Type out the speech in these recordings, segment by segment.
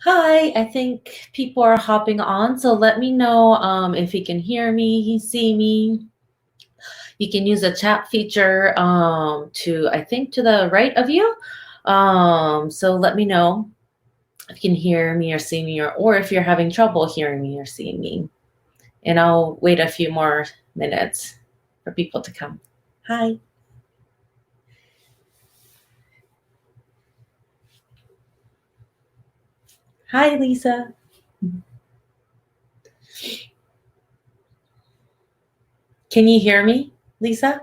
Hi, I think people are hopping on, so let me know if you can hear me, see me. You can use the chat feature I think, to the right of you. So let me know if you can hear me or see me, or if you're having trouble hearing me or seeing me. And I'll wait a few more minutes for people to come. Hi. Hi, Lisa. Can you hear me, Lisa?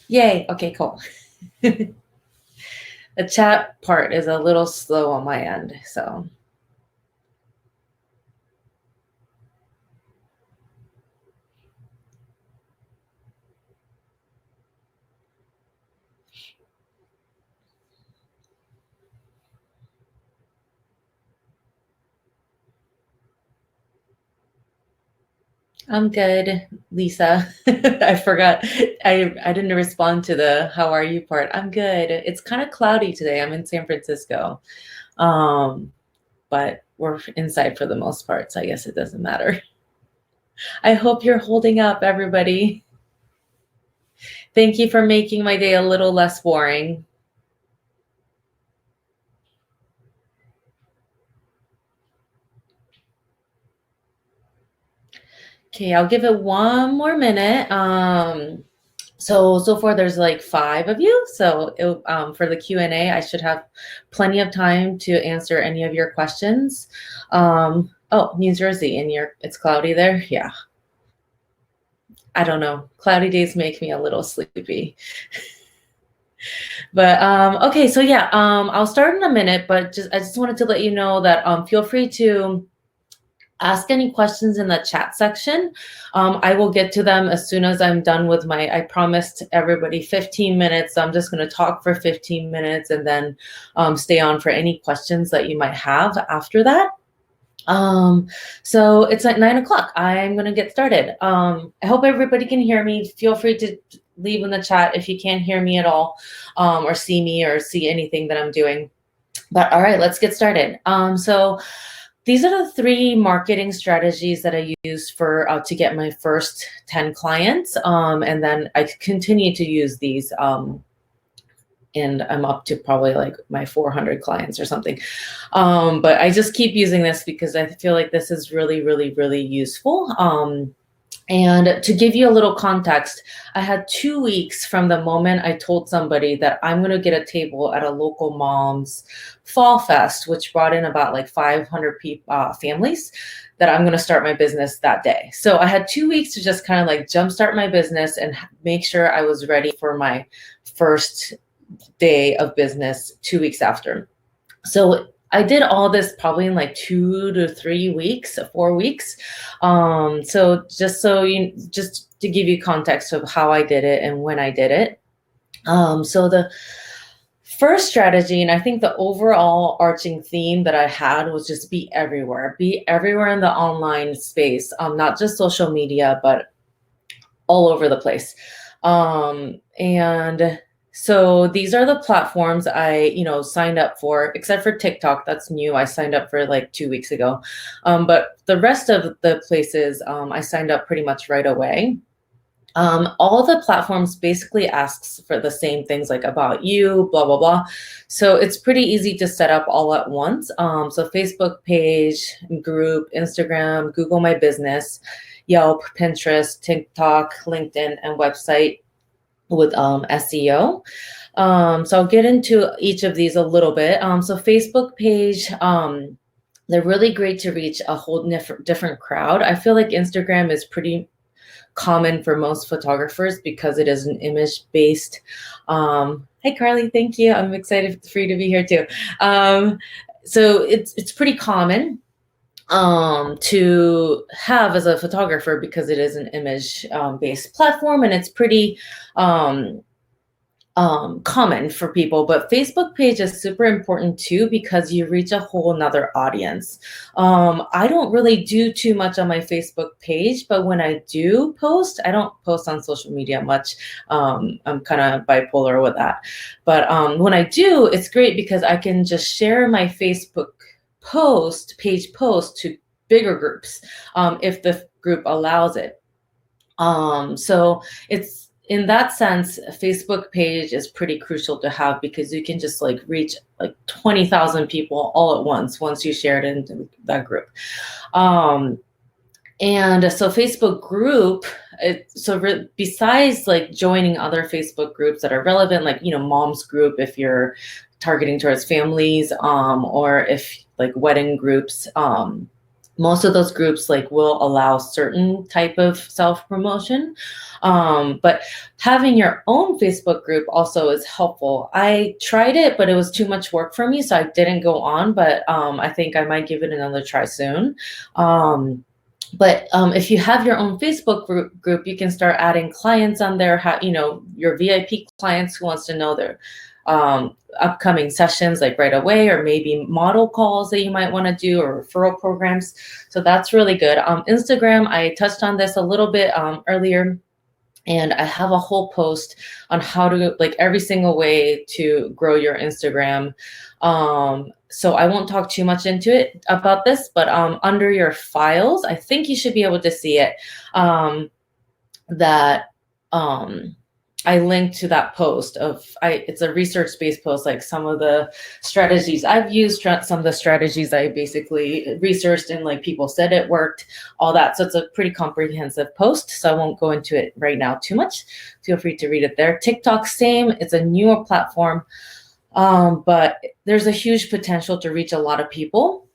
Yay. Okay, cool. The chat part is a little slow on my end, so. I'm good, Lisa. I forgot. I didn't respond to the how are you part. I'm good. It's kind of cloudy today. I'm in San Francisco. Um, but we're inside for the most part, so I guess it doesn't matter. I hope you're holding up, everybody. Thank you for making my day a little less boring. Okay, I'll give it one more minute. So far there's like five of you. For the Q&A, I should have plenty of time to answer any of your questions. Oh, New Jersey, and it's cloudy there. Yeah, I don't know. Cloudy days make me a little sleepy. But okay, so yeah, I'll start in a minute. But I just wanted to let you know that feel free to ask any questions in the chat section. I will get to them as soon as I'm done with I promised everybody 15 minutes. So I'm just going to talk for 15 minutes and then stay on for any questions that you might have after that. So it's at 9 o'clock. I'm going to get started. I hope everybody can hear me. Feel free to leave in the chat if you can't hear me at all, or see me or see anything that I'm doing. But all right, let's get started. So these are the three marketing strategies that I use to get my first 10 clients. And then I continue to use these, and I'm up to probably like my 400 clients or something. But I just keep using this because I feel like this is really, really, really useful. And to give you a little context, I had 2 weeks from the moment I told somebody that I'm going to get a table at a local mom's fall fest, which brought in about like 500 families, that I'm going to start my business that day. So I had 2 weeks to just kind of like jumpstart my business and make sure I was ready for my first day of business 2 weeks after. So I did all this probably in like 2 to 3 weeks, 4 weeks. So just to give you context of how I did it and when I did it. So the first strategy, and I think the overall arching theme that I had, was just be everywhere in the online space, not just social media, but all over the place. And so these are the platforms I, signed up for, except for TikTok. That's new. I signed up for like 2 weeks ago. But the rest of the places, I signed up pretty much right away. All the platforms basically asks for the same things, like about you, blah, blah, blah. So it's pretty easy to set up all at once. So Facebook page, group, Instagram, Google My Business, Yelp, Pinterest, TikTok, LinkedIn, and website with SEO. So I'll get into each of these a little bit. So Facebook page, they're really great to reach a whole different crowd. I feel like Instagram is pretty common for most photographers because it is an image-based. Hi, Carly. Thank you. I'm excited for you to be here too. So it's pretty common to have as a photographer because it is an image based platform, and it's pretty common for people, but Facebook page is super important too because you reach a whole nother audience. I don't really do too much on my Facebook page, but when I do post, I don't post on social media much. I'm kind of bipolar with that. But when I do, it's great because I can just share my Facebook page post to bigger groups if the group allows it. So it's in that sense, a Facebook page is pretty crucial to have because you can just like reach like 20,000 people all at once you share it into that group. And so Facebook group, besides like joining other Facebook groups that are relevant, like, mom's group, if you're targeting towards families, or if like wedding groups, most of those groups like will allow certain type of self-promotion. But having your own Facebook group also is helpful. I tried it, but it was too much work for me, so I didn't go on, but I think I might give it another try soon. But if you have your own Facebook group, you can start adding clients on there, your VIP clients who wants to know their upcoming sessions like right away, or maybe model calls that you might want to do, or referral programs. So that's really good. Instagram, I touched on this a little bit earlier, and I have a whole post on how to, like, every single way to grow your Instagram. So I won't talk too much into it about this, but under your files, I think you should be able to see it, that I linked to that post it's a research-based post, like some of the strategies I've used, some of the strategies I basically researched and like people said it worked, all that. So it's a pretty comprehensive post. So I won't go into it right now too much. Feel free to read it there. TikTok, same. It's a newer platform, but there's a huge potential to reach a lot of people.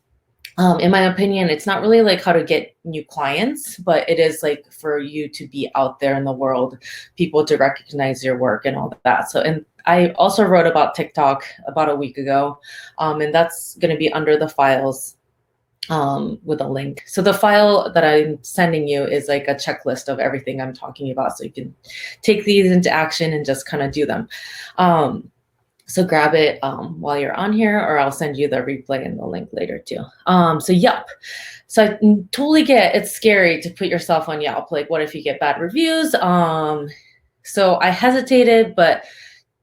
In my opinion, it's not really like how to get new clients, but it is like for you to be out there in the world, people to recognize your work and all that. So, and I also wrote about TikTok about a week ago, and that's going to be under the files with a link. So the file that I'm sending you is like a checklist of everything I'm talking about. So you can take these into action and just kind of do them. So grab it while you're on here, or I'll send you the replay and the link later too. So Yelp. So I totally get it's scary to put yourself on Yelp. Like, what if you get bad reviews? So I hesitated, but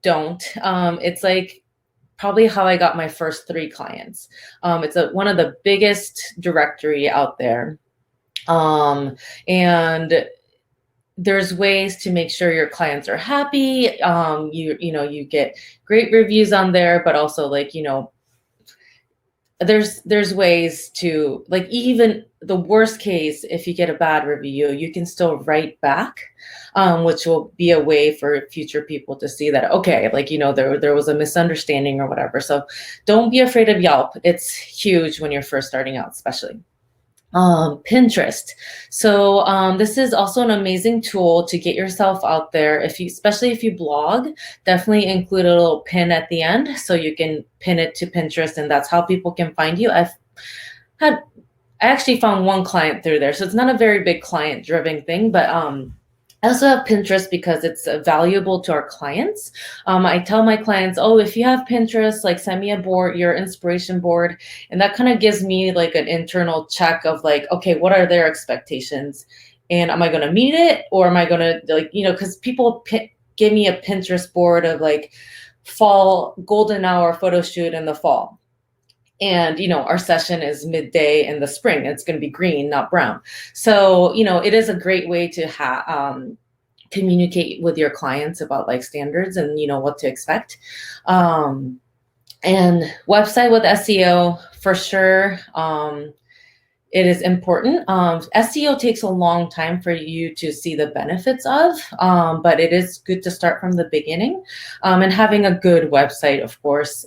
don't. It's like probably how I got my first 3 clients. It's one of the biggest directory out there. And there's ways to make sure your clients are happy. You get great reviews on there, but also like, there's ways to, like, even the worst case, if you get a bad review, you can still write back, which will be a way for future people to see that, okay, like, there was a misunderstanding or whatever. So don't be afraid of Yelp. It's huge when you're first starting out, especially. Pinterest. So this is also an amazing tool to get yourself out there. Especially if you blog, definitely include a little pin at the end so you can pin it to Pinterest, and that's how people can find you. I actually found one client through there, so it's not a very big client-driven thing, but I also have Pinterest because it's valuable to our clients. I tell my clients, if you have Pinterest, like, send me a board, your inspiration board. And that kind of gives me like an internal check of like, okay, what are their expectations? And am I going to meet it? Or am I going to, like, because people give me a Pinterest board of like fall golden hour photo shoot in the fall. And, our session is midday in the spring. It's going to be green, not brown. So, it is a great way to communicate with your clients about like standards and, what to expect. And website with SEO for sure. It is important. SEO takes a long time for you to see the benefits of, but it is good to start from the beginning, and having a good website, of course.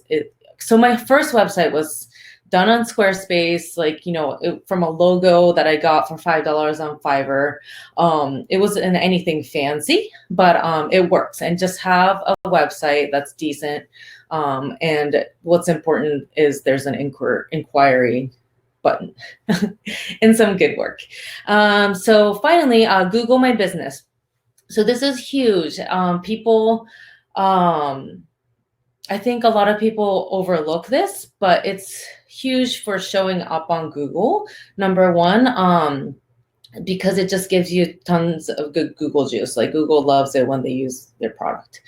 So my first website was done on Squarespace, like, from a logo that I got for $5 on Fiverr. It wasn't anything fancy, but it works. And just have a website that's decent. And what's important is there's an inquiry button and some good work. So finally, Google My Business. So this is huge. People I think a lot of people overlook this, but it's huge for showing up on Google. Number one, because it just gives you tons of good Google juice. Like Google loves it when they use their product.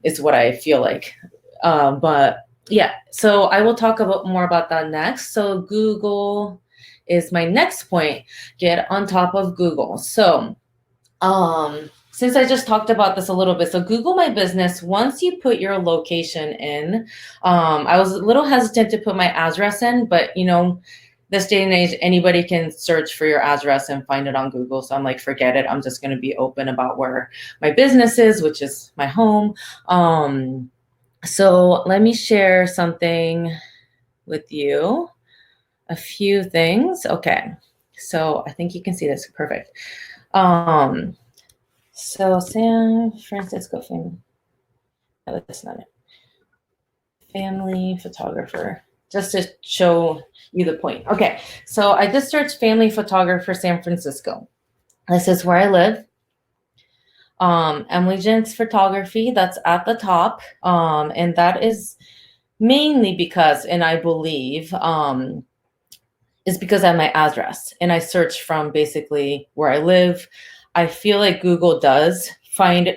Is what I feel like. But yeah, so I will talk about more about that next. So Google is my next point. Get on top of Google. So since I just talked about this a little bit, so Google My Business, once you put your location in, I was a little hesitant to put my address in, but this day and age, anybody can search for your address and find it on Google. So I'm like, forget it. I'm just going to be open about where my business is, which is my home. So let me share something with you, a few things. Okay. So I think you can see this. Perfect. So San Francisco family. No, that's not it. Family photographer. Just to show you the point. Okay, so I just searched family photographer San Francisco. This is where I live. Emily Jenks Photography, that's at the top. And that is mainly because, and I believe, is because I have my address and I search from basically where I live. I feel like Google does find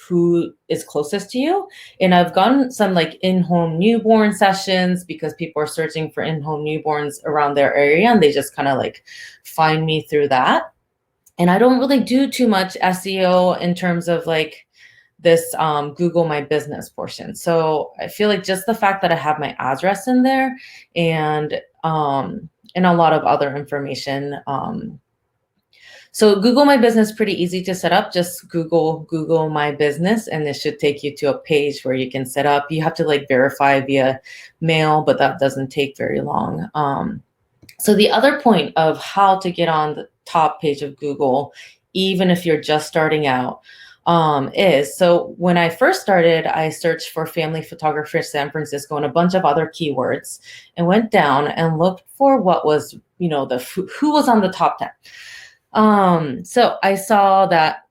who is closest to you. And I've gotten some like in-home newborn sessions because people are searching for in-home newborns around their area and they just kind of like find me through that. And I don't really do too much SEO in terms of like this Google My Business portion. So I feel like just the fact that I have my address in there and a lot of other information. So Google My Business, pretty easy to set up. Just Google My Business, and it should take you to a page where you can set up. You have to like verify via mail, but that doesn't take very long. So the other point of how to get on the top page of Google, even if you're just starting out, is, so when I first started, I searched for family photographer San Francisco and a bunch of other keywords and went down and looked for what was, who was on the top 10. So I saw that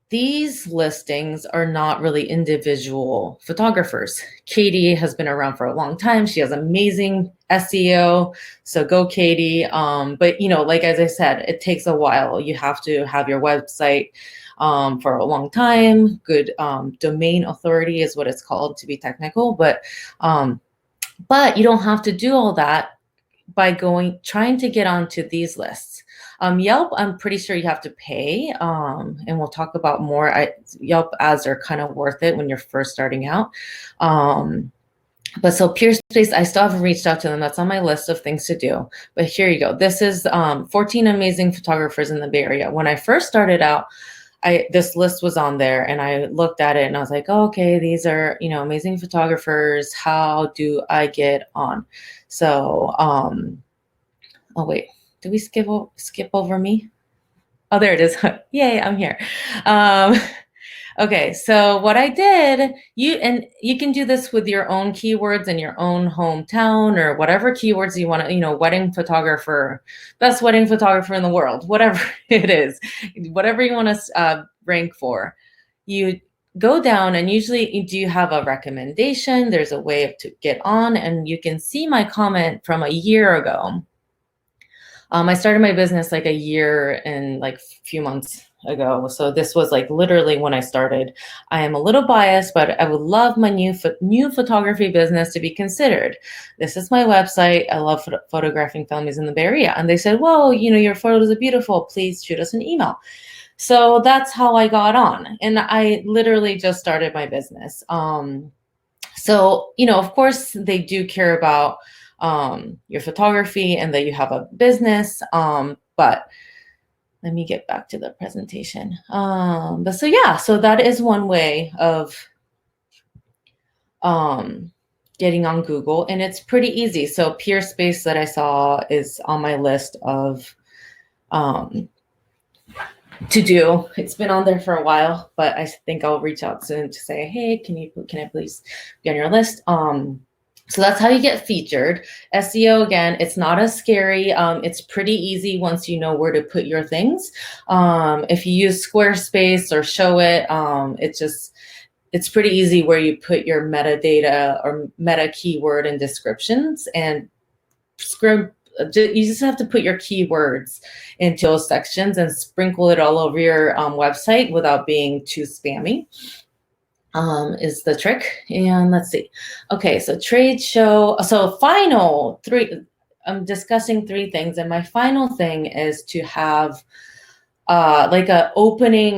these listings are not really individual photographers. Katie has been around for a long time. She has amazing SEO. So go Katie. But like, as I said, it takes a while. You have to have your website for a long time. Good domain authority is what it's called, to be technical. But you don't have to do all that by trying to get onto these lists. Yelp, I'm pretty sure you have to pay, and we'll talk about more. Yelp ads are kind of worth it when you're first starting out. But so Peerspace, I still haven't reached out to them. That's on my list of things to do. But here you go. This is 14 amazing photographers in the Bay Area. When I first started out, this list was on there and I looked at it and I was like, oh, okay, these are, amazing photographers. How do I get on? So, oh wait, did we skip over me? Oh, there it is. Yay, I'm here. Okay, so what I did, you can do this with your own keywords in your own hometown or whatever keywords you want to, wedding photographer, best wedding photographer in the world, whatever it is, whatever you want to rank for. You go down and usually you have a recommendation. There's a way to get on, and you can see my comment from a year ago. I started my business like a year and like a few months ago. So this was like literally when I started. I am a little biased, but I would love my new photography business to be considered. This is my website. I love photographing families in the Bay Area. And they said, well, your photos are beautiful. Please shoot us an email. So that's how I got on. And I literally just started my business. So, of course, they do care about your photography and that you have a business. But let me get back to the presentation. So that is one way of getting on Google, and it's pretty easy. So Peerspace that I saw is on my list of to do. It's been on there for a while, but I think I'll reach out soon to say, hey, can I please be on your list? So that's how you get featured. SEO, again, it's not as scary. It's pretty easy once you know where to put your things. If you use Squarespace or Show It, it's just it's pretty easy where you put your metadata or meta keyword and descriptions, and you just have to put your keywords into those sections and sprinkle it all over your website without being too spammy, is the trick. And let's see. Okay, so trade show. So final three, I'm discussing 3 things. And my final thing is to have like a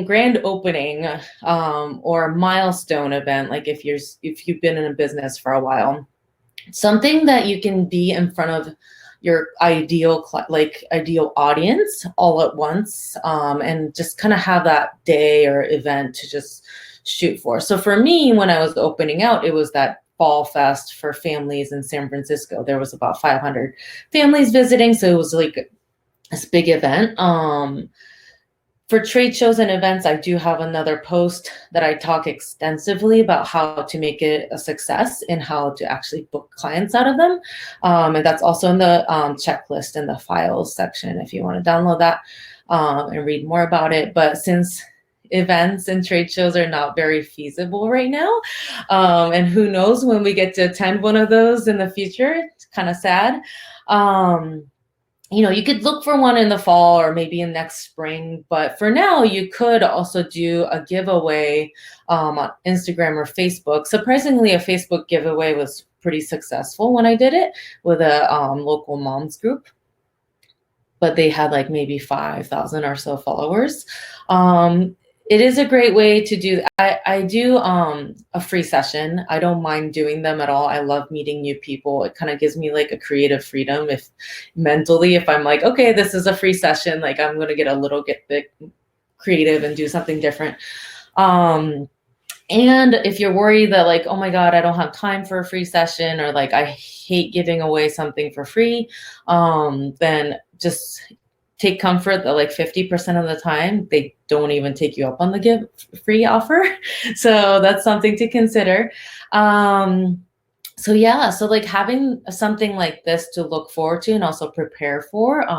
grand opening, or milestone event. Like if you've been in a business for a while, something that you can be in front of your ideal audience all at once, and just kind of have that day or event to just shoot for. So for me, when I was opening out, it was that fall fest for families in San Francisco. There was about 500 families visiting, so it was like this big event. For trade shows and events, I do have another post that I talk extensively about how to make it a success and how to actually book clients out of them. And that's also in the checklist in the files section if you want to download that and read more about it. But since events and trade shows are not very feasible right now, and who knows when we get to attend one of those in the future, it's kind of sad. You could look for one in the fall or maybe in next spring, but for now you could also do a giveaway on Instagram or Facebook. Surprisingly, a Facebook giveaway was pretty successful when I did it with a local moms group, but they had like maybe 5,000 or so followers. It is a great way to do. I do a free session. I don't mind doing them at all. I love meeting new people. It kind of gives me like a creative freedom if I'm like, okay, this is a free session, like I'm going to get bit creative and do something different. And if you're worried that like, oh my God, I don't have time for a free session, or like I hate giving away something for free, then just take comfort that like 50% of the time they don't even take you up on the free offer. So that's something to consider. So like having something like this to look forward to and also prepare for.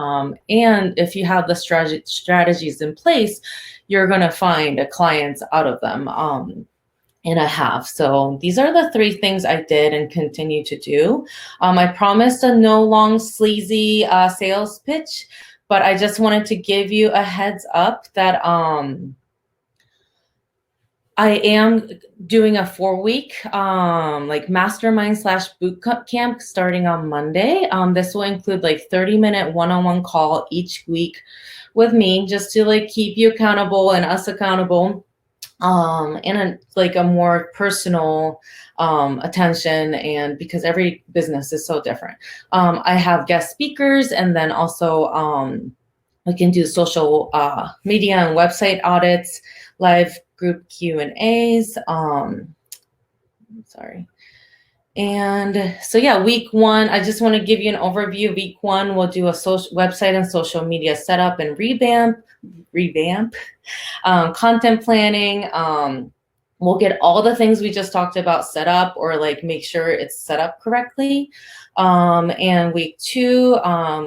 And if you have the strategies in place, you're going to find clients out of them. And I have. So these are the 3 things I did and continue to do. I promised a no long sleazy sales pitch, but I just wanted to give you a heads up that I am doing a 4-week like mastermind / boot camp starting on Monday. This will include like 30-minute one-on-one call each week with me, just to like keep you accountable and us accountable. And a more personal attention, and because every business is so different. I have guest speakers, and then also we can do social media and website audits, live group Q&As. And so week 1, I just want to give you an overview. Week 1, we'll do a website and social media setup and revamp, content planning. We'll get all the things we just talked about set up, or like make sure it's set up correctly. And week 2,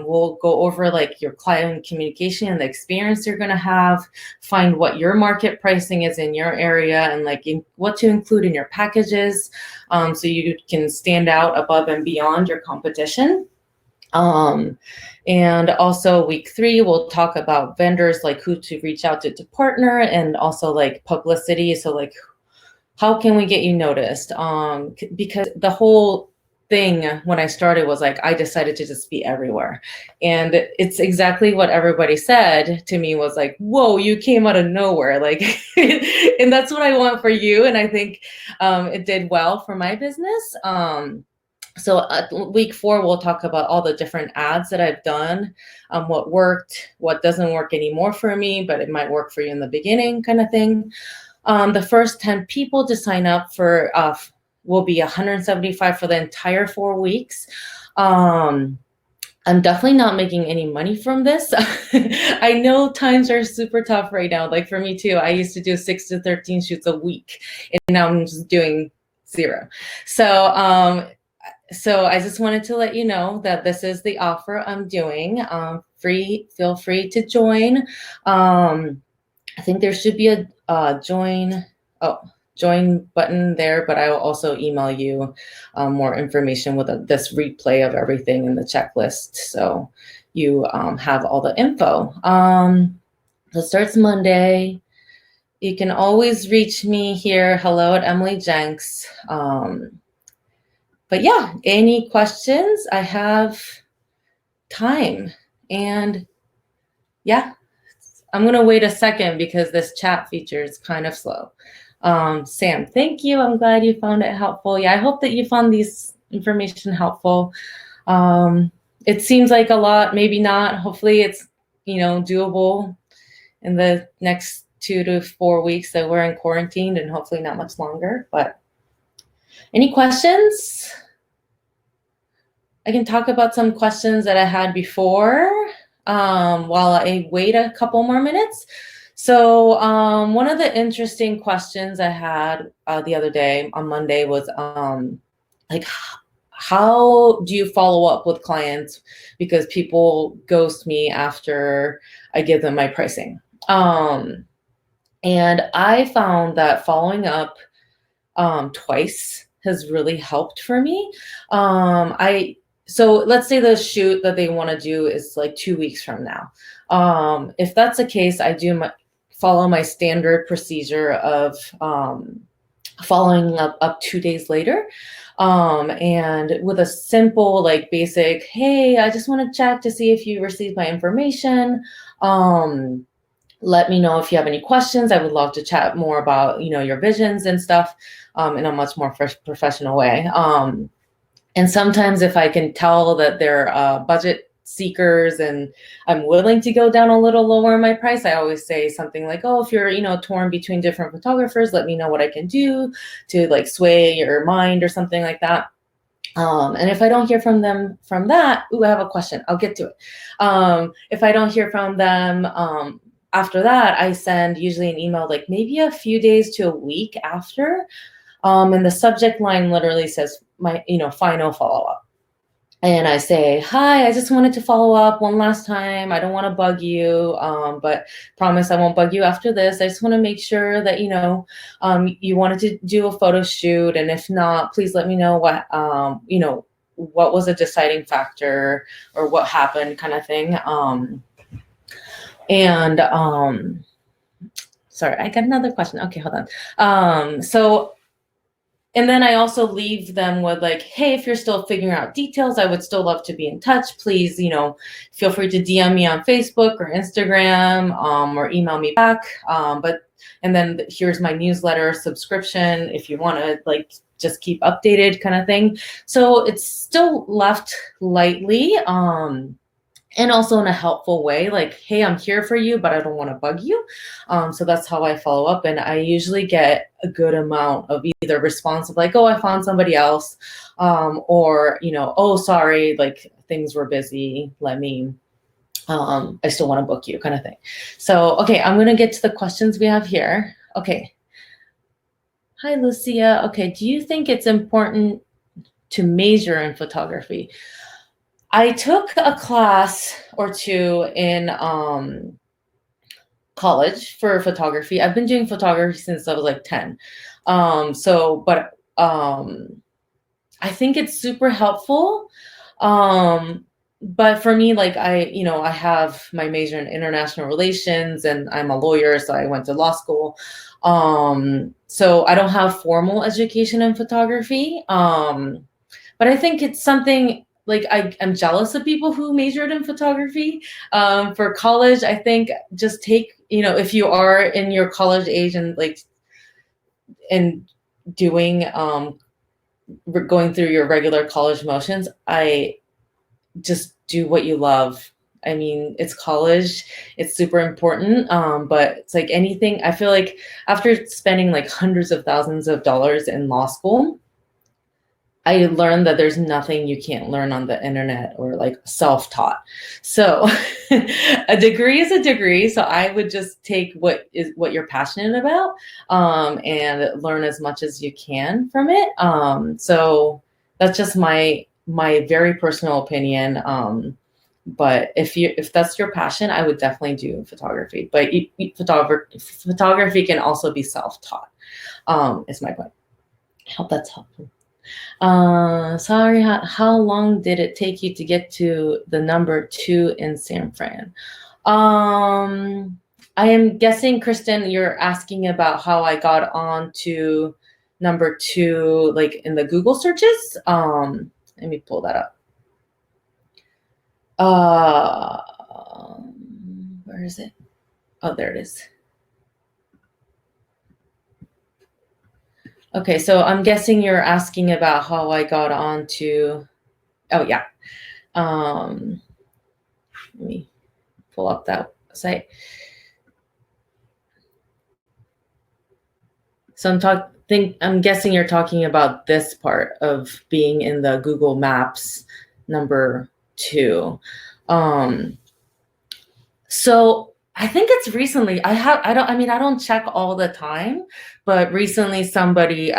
we'll go over like your client communication and the experience you're going to have, find what your market pricing is in your area, and like what to include in your packages, so you can stand out above and beyond your competition. And also week 3, we'll talk about vendors, like who to reach out to partner, and also like publicity. So like, how can we get you noticed? Because the whole thing when I started was like, I decided to just be everywhere. And it's exactly what everybody said to me, was like, whoa, you came out of nowhere. Like, and that's what I want for you. And I think it did well for my business. So week 4, we'll talk about all the different ads that I've done, what worked, what doesn't work anymore for me, but it might work for you in the beginning, kind of thing. The first 10 people to sign up for will be $175 for the entire 4 weeks. I'm definitely not making any money from this. I know times are super tough right now. Like for me too, I used to do 6 to 13 shoots a week, and now I'm just doing 0. So I just wanted to let you know that this is the offer I'm doing. Feel free to join. I think there should be a join join button there, but I will also email you more information with this replay of everything in the checklist. So you have all the info. So it starts Monday. You can always reach me here, hello@EmilyJenks. But yeah, any questions? I have time. And yeah, I'm going to wait a second because this chat feature is kind of slow. Sam, thank you. I'm glad you found it helpful. Yeah, I hope that you found these information helpful. It seems like a lot, maybe not. Hopefully it's, doable in the next 2 to 4 weeks that we're in quarantine, and hopefully not much longer. But any questions? I can talk about some questions that I had before while I wait a couple more minutes. So one of the interesting questions I had the other day on Monday was like, how do you follow up with clients because people ghost me after I give them my pricing? And I found that following up twice has really helped for me. So let's say the shoot that they want to do is like 2 weeks from now. If that's the case, I do follow my standard procedure of following up 2 days later. And with a simple, like basic, hey, I just want to check to see if you received my information. Let me know if you have any questions. I would love to chat more about, your visions and stuff in a much more professional way. And sometimes if I can tell that they're budget seekers and I'm willing to go down a little lower in my price, I always say something like, oh, if you're, torn between different photographers, let me know what I can do to like sway your mind or something like that. And if I don't hear from them from that, I have a question. I'll get to it. If I don't hear from them, after that, I send usually an email like maybe a few days to a week after. And the subject line literally says my, final follow-up. And I say, hi, I just wanted to follow up one last time. I don't want to bug you, but promise I won't bug you after this. I just want to make sure that, you wanted to do a photo shoot. And if not, please let me know what, what was a deciding factor or what happened kind of thing. Sorry, I got another question. Okay, hold on. And then I also leave them with like, hey, if you're still figuring out details, I would still love to be in touch. Please, feel free to DM me on Facebook or Instagram, or email me back. And then here's my newsletter subscription if you want to like just keep updated kind of thing. So it's still left lightly. And also in a helpful way, like, hey, I'm here for you, but I don't want to bug you. So that's how I follow up. And I usually get a good amount of either response of like, oh, I found somebody else, or, oh, sorry, like things were busy. Let me, I still want to book you kind of thing. So, okay, I'm going to get to the questions we have here. Okay. Hi, Lucia. Okay. Do you think it's important to major in photography? I took a class or two in college for photography. I've been doing photography since I was like 10. But I think it's super helpful. But for me, like I have my major in international relations and I'm a lawyer, so I went to law school. So I don't have formal education in photography. But I think it's something like I'm jealous of people who majored in photography. For college, I think just take, if you are in your college age and like, and doing, going through your regular college motions, I just do what you love. I mean, it's college, it's super important. But it's like anything, I feel like after spending like hundreds of thousands of dollars in law school, I learned that there's nothing you can't learn on the internet or like self-taught. So a degree is a degree. So I would just take what you're passionate about, and learn as much as you can from it. So that's just my very personal opinion. But if that's your passion, I would definitely do photography. But photography can also be self-taught. Is my point. I hope that's helpful. Sorry, how long did it take you to get to the number 2 in San Fran? I am guessing, Kristen, you're asking about how I got on to number 2, like in the Google searches. Let me pull that up. Where is it? Oh, there it is. Okay, so I'm guessing you're asking about how I got on to, oh yeah. Let me pull up that site. So I'm guessing you're talking about this part of being in the Google Maps number 2. So I think it's recently. I don't check all the time, but recently somebody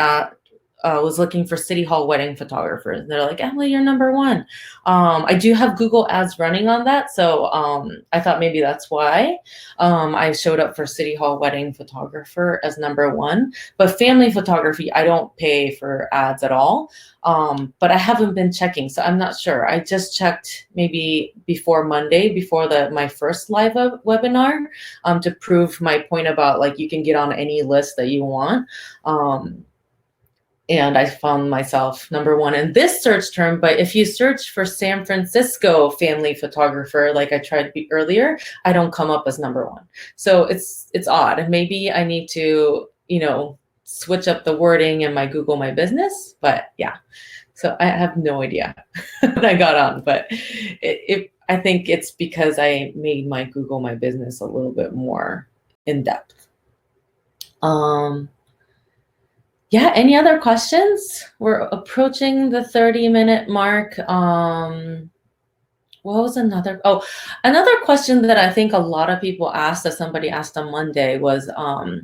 was looking for City Hall wedding photographers. They're like, Emily, you're number 1. I do have Google ads running on that, so I thought maybe that's why I showed up for City Hall wedding photographer as number 1. But family photography, I don't pay for ads at all. But I haven't been checking, so I'm not sure. I just checked maybe before Monday, before my first live webinar, to prove my point about like you can get on any list that you want. And I found myself number 1 in this search term. But if you search for San Francisco family photographer, like I tried earlier, I don't come up as number 1. So it's odd. Maybe I need to, switch up the wording in my Google My Business. But yeah, so I have no idea when I got on. But I think it's because I made my Google My Business a little bit more in depth. Yeah, any other questions? We're approaching the 30-minute mark. What was another question that I think a lot of people asked, that somebody asked on Monday, was I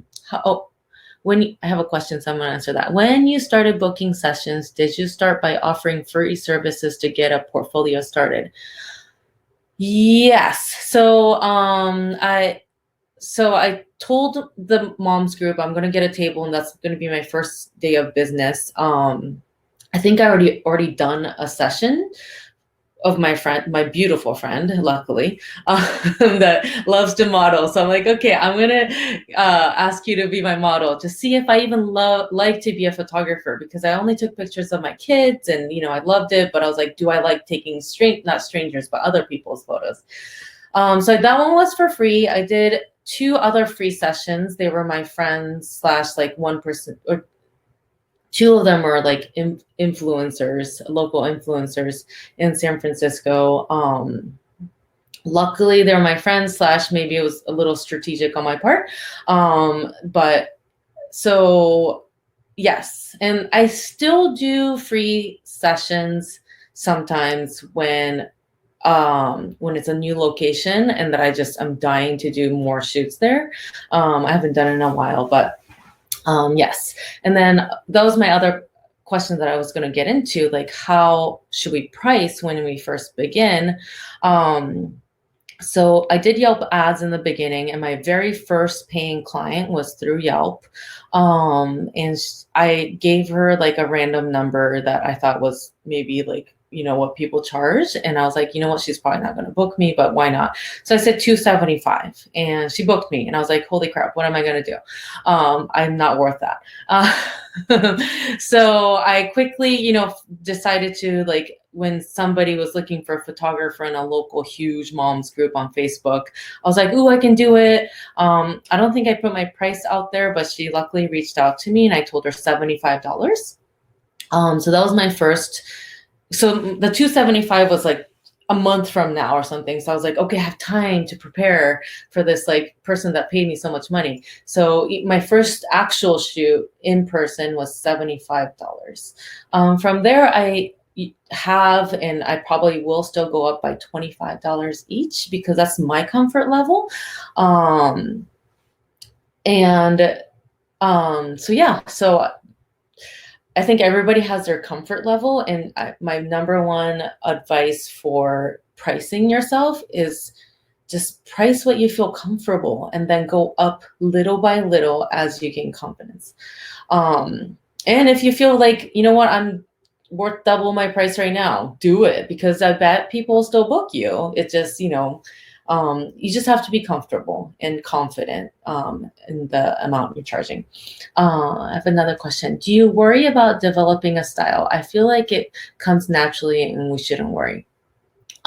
have a question, so I'm going to answer that. When you started booking sessions, did you start by offering free services to get a portfolio started? Yes. So I told the moms group I'm going to get a table, and that's going to be my first day of business. I think I already done a session of my beautiful friend, luckily, that loves to model. So I'm like, okay, I'm going to ask you to be my model to see if I even like to be a photographer, because I only took pictures of my kids and, I loved it. But I was like, do I like taking not strangers, but other people's photos? So that one was for free. I did 2 other free sessions. They were my friends / like 1%, or 2 of them were like influencers, local influencers in San Francisco. Luckily, they're my friends / maybe it was a little strategic on my part. But so yes, and I still do free sessions sometimes when it's a new location and that I'm dying to do more shoots there. I haven't done it in a while, but yes. And then that was my other question that I was going to get into, like how should we price when we first begin? So I did Yelp ads in the beginning, and my very first paying client was through Yelp. And I gave her like a random number that I thought was maybe like, what people charge. And I was like, what, she's probably not going to book me, but why not? So I said $275, and she booked me. And I was like, holy crap, what am I going to do? I'm not worth that. So I quickly, decided to, like, when somebody was looking for a photographer in a local huge moms group on Facebook, I was like, ooh, I can do it. I don't think I put my price out there, but she luckily reached out to me, and I told her $75. So that was my first. So the $275 was like a month from now or something. So I was like, okay, I have time to prepare for this like person that paid me so much money. So my first actual shoot in person was $75. From there, I have, and I probably will still go up by $25 each, because that's my comfort level. So yeah, so I think everybody has their comfort level, and my number one advice for pricing yourself is just price what you feel comfortable and then go up little by little as you gain confidence. And if you feel like, you know what, I'm worth double my price right now, do it, because I bet people still book you. It just, you just have to be comfortable and confident in the amount you're charging. I have another question. Do you worry about developing a style? I feel like it comes naturally and we shouldn't worry.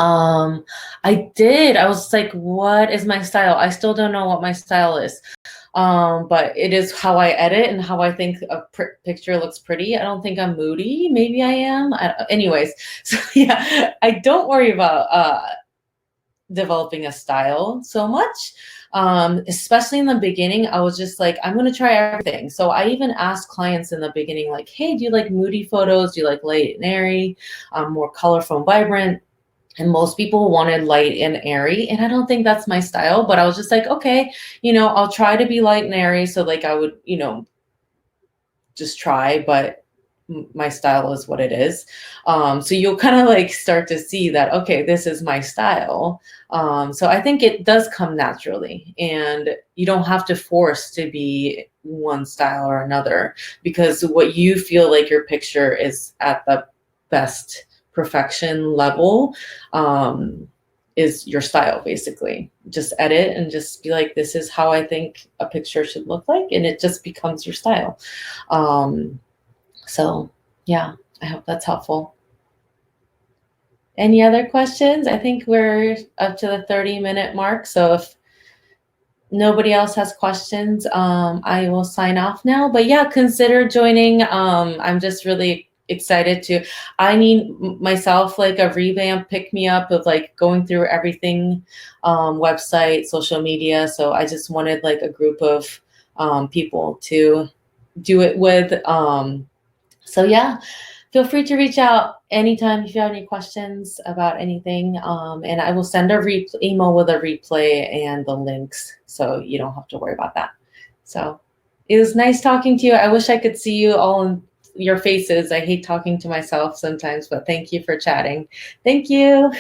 I did. I was like, what is my style? I still don't know what my style is. But it is how I edit and how I think a picture looks pretty. I don't think I'm moody. Maybe I am. Anyways, so yeah, I don't worry about developing a style so much. Especially in the beginning, I was just like, I'm going to try everything. So I even asked clients in the beginning, like, hey, do you like moody photos? Do you like light and airy, more colorful and vibrant? And most people wanted light and airy, and I don't think that's my style, but I was just like, okay, I'll try to be light and airy. So like I would, just try, but my style is what it is. So you'll kind of like start to see that, okay, this is my style. So I think it does come naturally, and you don't have to force to be one style or another, because what you feel like your picture is at the best perfection level is your style. Basically just edit and just be like, this is how I think a picture should look like, and it just becomes your style. So yeah, I hope that's helpful. Any other questions? I think we're up to the 30-minute mark, so if nobody else has questions, I will sign off now. But yeah, consider joining. I'm just really excited I need myself like a revamp, pick me up of like going through everything, website, social media. So I just wanted like a group of people to do it with. So yeah, feel free to reach out anytime if you have any questions about anything. And I will send a email with a replay and the links, so you don't have to worry about that. So it was nice talking to you. I wish I could see you all in your faces. I hate talking to myself sometimes, but thank you for chatting. Thank you.